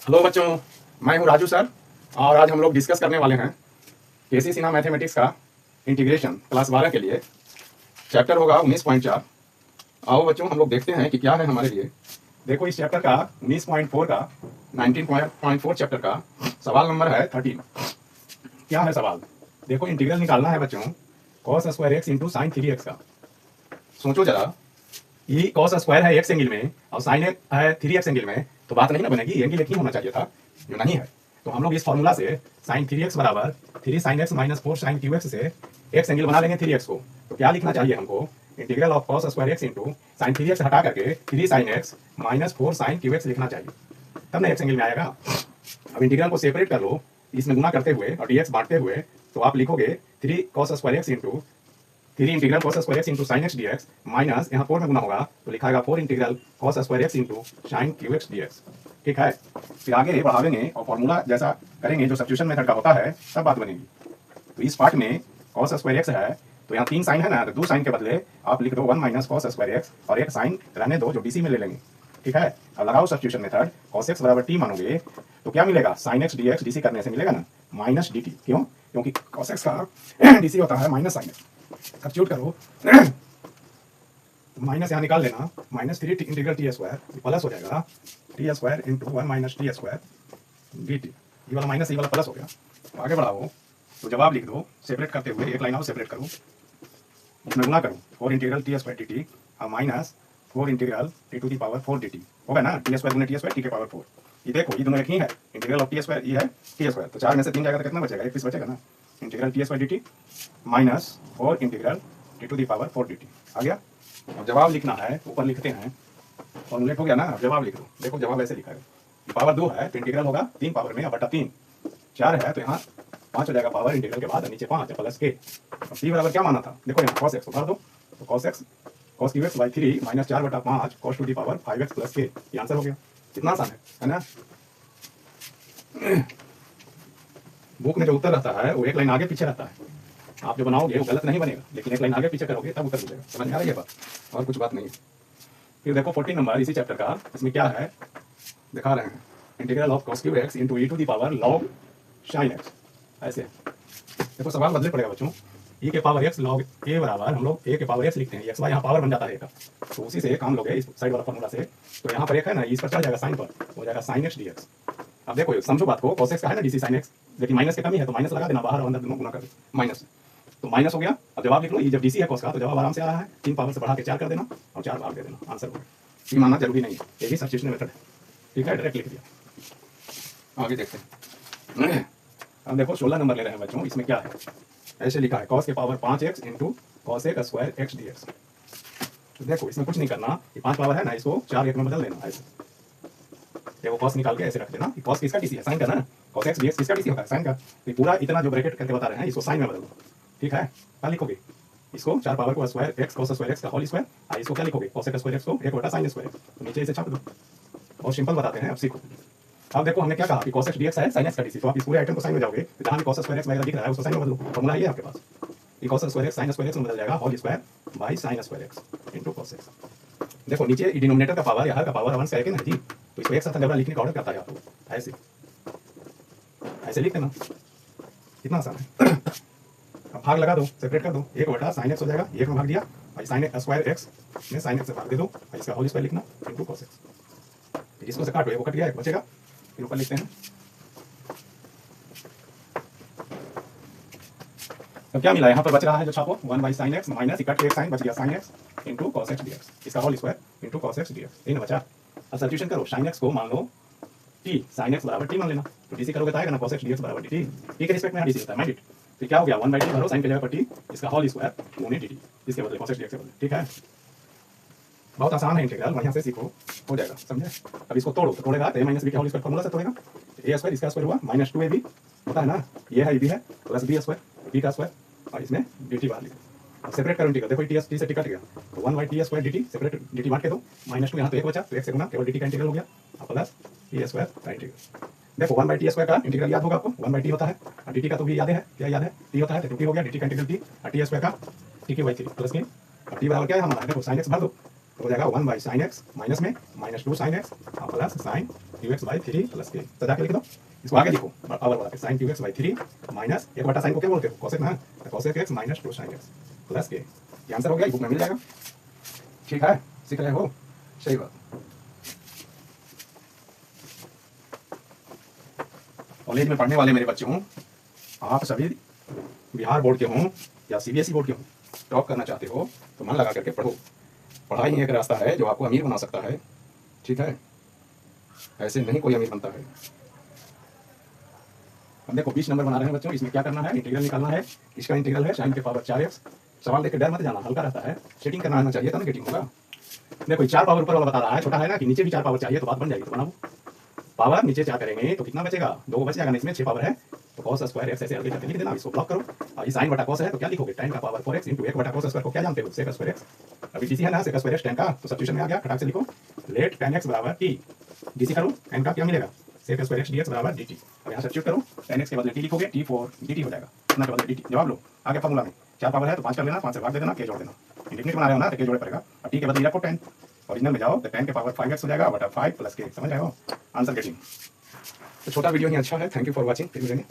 Hello बच्चों, मैं हूं राजू सर और आज हम लोग डिस्कस करने वाले हैं केसी सिन्हा मैथमेटिक्स का इंटीग्रेशन क्लास 12 के लिए। चैप्टर होगा 19.4। आओ बच्चों हम लोग देखते हैं कि क्या है हमारे लिए। देखो इस चैप्टर का 19.4 का 19.4 चैप्टर का सवाल नंबर है 13। क्या है सवाल? देखो इंटीग्रल निकालना है बच्चों cos square x into sine 3x का। सोचो जरा, ये कॉस स्क्वायर है एक्स एंगल में और साइन है 3x एंगल में, तो बात नहीं ना बनेगी। एंगल एक ही होना चाहिए था, जो नहीं है। तो हम लोग इस फॉर्मूला से साइन 3x बराबर 3 sin x minus 4 sin Q x से एक्स एंगल बना लेंगे 3x को। तो क्या लिखना चाहिए हमको? Integral of cos square x into sine 3x हटा करके 3 sin x minus 4 sin Q x लिखना चाहिए, तब ना एक्स एंगल में आएगा। अब इंटीग्रल को सेपरेट कर लो, इसमें गुना करते हुए और dx बांटते हुए, तो आप लिखोगे 3 cos square x into 3 integral cos square x into sine x dx minus यहाँ 4 में गुना होगा तो लिखाएगा 4 integral cos square x into sine cube x dx। ठीक है, फिर आगे बढ़ावेंगे और फॉर्मूला जैसा करेंगे जो सब्स्टिट्यूशन मेथड का होता है तब बात बनेगी। तो इस पार्ट में cos स्क्वायर एक्स है तो यहाँ 3 साइन है ना, तो 2 साइन के बदले आप लिख दो 1 माइनस cos स्क्वायर एक्स और एक साइन रहने दो जो डीसी में ले लेंगे। ठीक है, अब लगाओ सब्स्टिट्यूशन मेथड। cos x बराबर t मानोगे तो क्या मिलेगा? साइन एक्स dx डीसी करने से मिलेगा ना माइनस dt। क्यों? क्योंकि cos x का डीसी होता है माइनस साइन एक्स। सब्स्टिट्यूट करो माइनस यहाँ निकाल लेना, minus 3 integral T square plus हो जाएगा T square into 1 minus T square D T. ये वाला माइनस ये वाला प्लस हो गया। तो आगे बढ़ाओ तो जवाब लिख दो सेपरेट करते हुए, एक लाइन और सेपरेट करो, इसमें गुना करो 4 integral T square D T और minus 4 integral T to the power 4 D T होगा ना। टी स्क्वायर गुना टी स्क्वायर टी के पावर 4। ये देखो ये दोनों एक ही है। इंटीग्रल ऑफ टी स्क्वायर ये है टी स्क्वायर, तो 4 में से 3 जाएगा तो कितना बचेगा? 1 पीस बचेगा ना। Integral T square D T minus 4 integral T to the power 4 D T आ गया। अब जवाब लिखना है, ऊपर लिखते हैं, फॉर्मूलेट हो गया ना। अब जवाब लिख दो। देखो जवाब ऐसे लिखा है, पावर 2 है तो इंटीग्रल होगा 3 पावर में बटा 3। 4 है तो यहाँ 5 हो जाएगा पावर इंटीग्रल के बाद, नीचे 5 है प्लस के। अब सी बराबर क्या माना था? देखो यहाँ cos x भर दो, तो cos x cos cube x by 3 minus 4 बटा 5 cos to the power 5x plus K. ये आंसर हो गया। कितना आसान है ना। बुक में जो उत्तर रहता है वो एक लाइन आगे पीछे रहता है। आप जो बनाओगे वो गलत नहीं बनेगा, लेकिन एक लाइन आगे पीछे करोगे तब उत्तर मिलेगा। समझ में आ रही है बात? और कुछ बात नहीं है। फिर देखो 14 नंबर इसी चैप्टर का, इसमें क्या है दिखा रहे हैं। Integral of cos cube x into e to the power log sin x। ऐसे देखो सवाल बदले पड़ेगा बच्चों। e के पावर x log a बराबर हम लोग a के पावर x लिखते हैं, x y यहाँ पावर बन जाता है a का, तो उसी से काम लोगे इस साइड वाला फॉर्मूला से। तो यहाँ पर एक है ना, इस पर चढ़ जाएगा साइन पर, हो जाएगा sin x dx। अब देखो समझो बात को, cos x का है ना dc sin x, लेकिन माइनस की कमी है तो माइनस लगा देना, बाहर और अंदर दोनों गुना कर दो माइनस, तो माइनस हो गया। अब जवाब लिख लो। ये जब डीसी है cos का तो जवाब आराम से आ रहा है, 3 पावर से बढ़ा के 4 कर देना और 4 भाग दे देना, आंसर हो गया। ये मानना जरूरी नहीं है, ये भी सब्स्टिट्यूशन मेथड है। ठीक है, डायरेक्ट लिख दिया। आगे देखते हैं। अब देखो 16 नंबर ले रहे हैं बच्चों। इसमें क्या है? ऐसे लिखा है cos के पावर 5x इंटू cos एक स्क्वायर एक्स dx। तो देखो इसमें कुछ नहीं करना, ये 5 पावर है ना, इसको 4 एक में बदल देना ऐसे। देखो cos निकाल के ऐसे रख देना। cos किसका डीसी है? साइन का ना। cos x dx किसका डीसी होता है? साइन का। तो पूरा इतना जो ब्रैकेट करके बता रहे हैं इसको साइन में बदल दो। ठीक है, क्या लिखोगे? इसको 4 पावर को square x cos square x का होल स्क्वायर, और इसको क्या लिखोगे? cos स्क्वायर एक्स को 1 बटा sin स्क्वायर एक्स। तो नीचे इसे छाप दो। और सिंपल बताते हैं, अब सीखो। अब देखो हमने क्या कहा कि cos x dx है sin x का डीसी, तो आप इस पूरे आइटम को साइन में जाओगे, तो जहां भी cos स्क्वायर एक्स वगैरह दिख रहा है उसको साइन में बदलो। फॉर्मूला ये है आपके पास, ये cos square x sin square x में बदल जाएगा whole square by sin square x into cos x। देखो नीचे डिनोमिनेटर का पावर या हर का पावर अवंश का एक है ना जी, तो इसको एक साथ अलग लिखने का ऑर्डर करता है आपको। ऐसे ऐसे लिख देना, कितना आसान है। अब भाग लगा दो, सेपरेट कर दो। 1 बटा sin x हो जाएगा, 1 में भाग दिया, और sin स्क्वायर एक्स में sin x से भाग दे दो, और इसका होल स्क्वायर लिखना इनटू cos x। इसको से काटो, वो कट गया, एक बचेगा। फिर ऊपर लिखते हैं। अब क्या मिला यहाँ पर? बच रहा है जो छापो 1 बाई sin x माइनस इकट्ठे एक साइन बच गया sin x into cos x dx, इसका whole square into cos x dx। ये ना बचा। अब सब्स्टिट्यूशन करो, sin x को मान लो t, sin x बराबर t मान लेना, तो डीसी करोगे तो आएगा ना cos x dx बराबर dt। t के रिस्पेक्ट में डीसी होता है माइंड इट। तो क्या हो गया 1 बाई t भरो sin की जगह पर t, इसका होल स्क्वायर गुणे dt, इसके बदले cos x dx के बदले। ठीक है, बहुत आसान है इंटीग्रल, वहीं से सीखो, हो जाएगा। समझे? अब इसको तोड़ो, तो तोड़ेगा तो a माइनस बी का होल स्क्वायर फॉर्मूला से तोड़ेगा। a स्क्वायर इसका स्क्वायर हुआ माइनस 2ab होता है ना, ये है, ये भी है, प्लस b स्क्वायर b का स्क्वायर, और इसमें dt बाहर लिखो। अब सेपरेट करो इंटीग्रल। देखो टी से टी कट गया, तो 1 by T square dt separate dt बांट के दो, माइनस 2 यहाँ तो 1 बचा, तो 1 से गुना केवल dt का इंटीग्रल हो गया, और प्लस टी स्क्वायर का इंटीग्रल। देखो 1 बाई टी स्क्वायर का इंटीग्रल याद होगा आपको, 1 बाई टी होता है, और dt का तो भी याद है, क्या याद है? t होता है, तो 2t हो गया, dt का इंटीग्रल t, और टी स्क्वायर का t की बाई 3 प्लस के। अब t बराबर क्या है हमारा? देखो sin x भर दो, तो हो जाएगा 1 बाई साइन एक्स माइनस में minus 2 sine x plus sign cube x by 3 plus के सजा के लिख दो। इसको आगे लिखो पावर वाला sine cube x by 3 minus एक बटा साइन को क्या बोलते हो कोसेक ना, तो cosec x minus 2 sine x plus K. ये आंसर हो गया, बुक में मिल जाएगा। ठीक है, सीख रहे हो, सही बात। कॉलेज में पढ़ने वाले मेरे बच्चे हों, आप सभी बिहार बोर्ड के हों या सीबीएसई बोर्ड के हों, टॉप करना चाहते हो तो मन लगा करके पढ़ो। पढ़ाई ही एक रास्ता है जो आपको अमीर बना सकता है। ठीक है, ऐसे नहीं कोई अमीर बनता है। अब देखो 20 नंबर बना रहे हैं बच्चों, इसमें क्या करना है, इंटीग्रल निकालना है। इसका इंटीग्रल है sin के पावर 4x। सवाल देख के डर मत जाना, हल्का रहता है, सेटिंग करना आना चाहिए तब ना गेटिंग होगा। देखो 4 पावर ऊपर वाला बता रहा है, छोटा है ना, कि नीचे भी 4 पावर चाहिए तो बात बन जाएगी। तो बनाओ पावर नीचे 4 करेंगे तो कितना बचेगा, 2 बच जाएगा। इसमें 6 पावर है तो cos स्क्वायर x ऐसे आगे करके लिख देना। इसको ब्लॉक करो। और ये sin बटा cos है तो क्या लिखोगे, tan का पावर 4x इनटू 1 बटा cos स्क्वायर को क्या जानते हो, sec स्क्वायर x। अभी डीसी है ना, sec स्क्वायर x tan का, तो सब्स्टिट्यूशन में आ गया, फटाक से लिखो लेट tan x बराबर t। डीसी करो, tan का क्या मिलेगा, sec स्क्वायर x dx बराबर dt। अब यहाँ सब्स्टिट्यूट करो, tan x के बदले t लिखोगे, t for dt हो जाएगा, इतना के बदले dt। जवाब लो, आगे फार्मूला में 4 पावर है तो 5 कर लेना, 5 से भाग दे देना, के जोड़ देना। इंटीग्रेट बना रहे हो ना तो के जोड़े पड़ेगा। अब t के बदले रखो tan, ओरिजिनल में जाओ तो tan के पावर 5x हो जाएगा बटा 5 प्लस के। समझ आए हो, आंसर गेटिंग। तो छोटा वीडियो ही अच्छा है। थैंक यू फॉर वॉचिंग, फिर मिलेंगे।